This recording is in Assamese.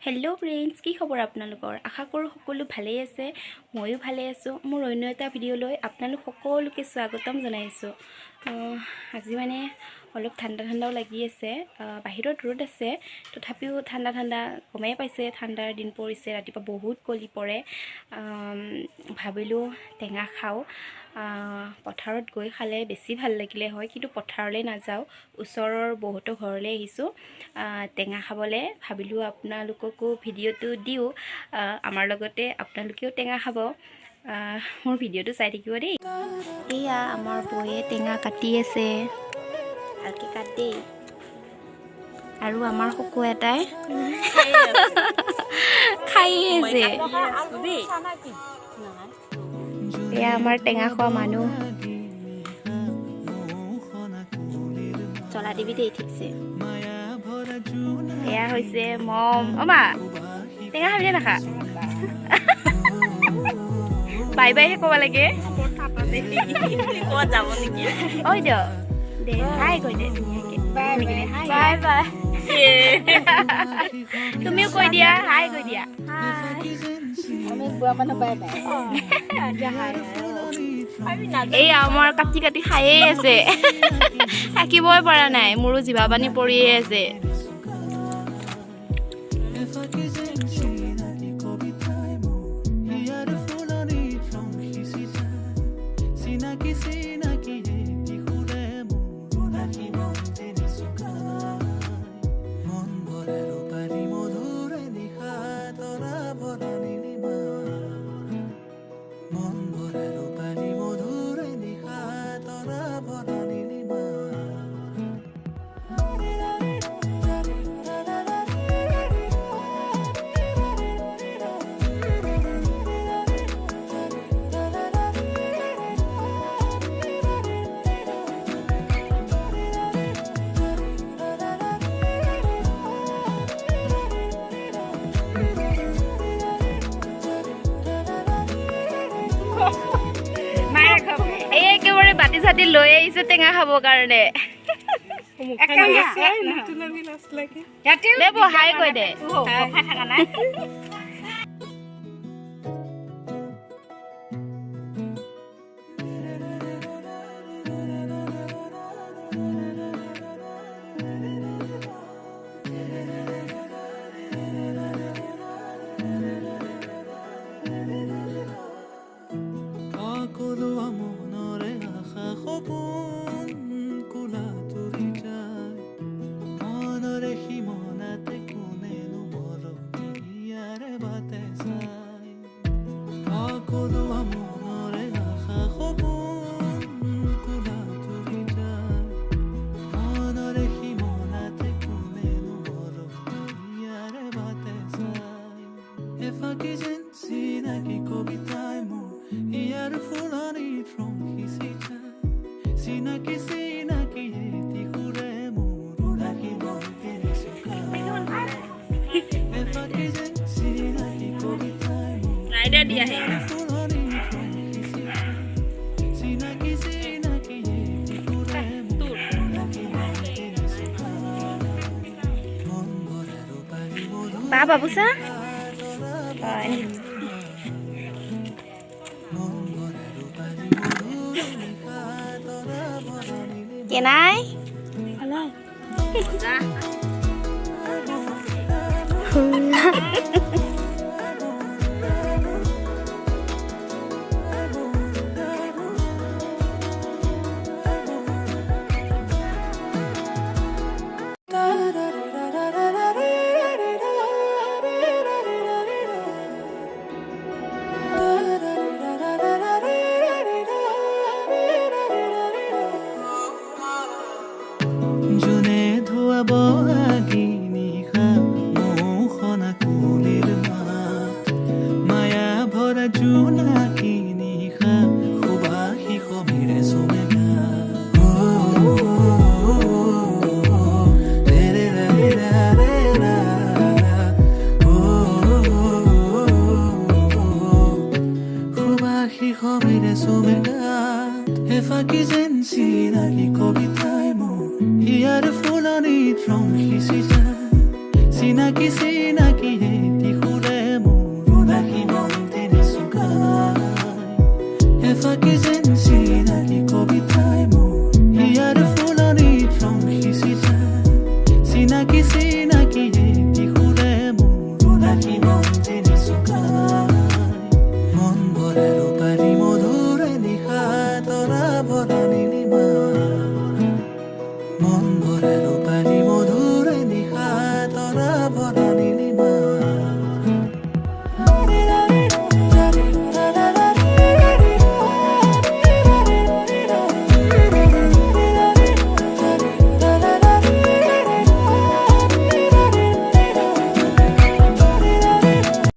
হেল্ল' ফ্ৰেণ্ডছ, কি খবৰ আপোনালোকৰ? আশা কৰোঁ সকলো ভালেই আছে। ময়ো ভালে আছোঁ। মোৰ অন্য এটা ভিডিঅ'লৈ আপোনালোক সকলোকে স্বাগতম জনাইছোঁ। আজি মানে অলপ ঠাণ্ডাও লাগি আছে। বাহিৰত ৰ'দ আছে, তথাপিও ঠাণ্ডা গমেই পাইছে, ঠাণ্ডাৰ দিন পৰিছে। ৰাতিপুৱা বহুত কলি পৰে। ভাবিলোঁ টেঙা খাওঁ। পথাৰত গৈ খালে বেছি ভাল লাগিলে হয়, কিন্তু পথাৰলৈ নাযাওঁ, ওচৰৰ বহুতো ঘৰলৈ আহিছোঁ টেঙা খাবলৈ। ভাবিলোঁ আপোনালোককো ভিডিঅ'টো দিওঁ, আমাৰ লগতে আপোনালোকেও টেঙা খাব। মোৰ ভিডিঅ'টো চাই থাকিব দেই। এয়া আমাৰ বৌয়ে টেঙা কাটি আছে, ভালকৈ কাট দেই। আৰু আমাৰ শকু এটাই খাই আছে। এয়া আমাৰ টেঙা খোৱা মানুহ। জ্বলা দিবি দেই ঠিকছে। এয়া হৈছে মম। মা টেঙা খাবি নে নাখা? বাই বাইহে ক'ব লাগে। যাব নেকি? ঐ দিয়ক দে, হাই কৈ দে ধুনীয়াকৈ। Bye bye. তুমিও কৈ দিয়া, হাই কৈ দিয়া। এই আমাৰ কাটি খায়ে আছে, থাকিবই পৰা নাই। মোৰো জিভা পানী পৰিয়ে আছে। এই একেবাৰে বাতি চাতি লৈ আহিছে টেঙা খাবৰ কাৰণে। হাই কৈ দে। Ba babusa? Kenai? Hello. Sinaki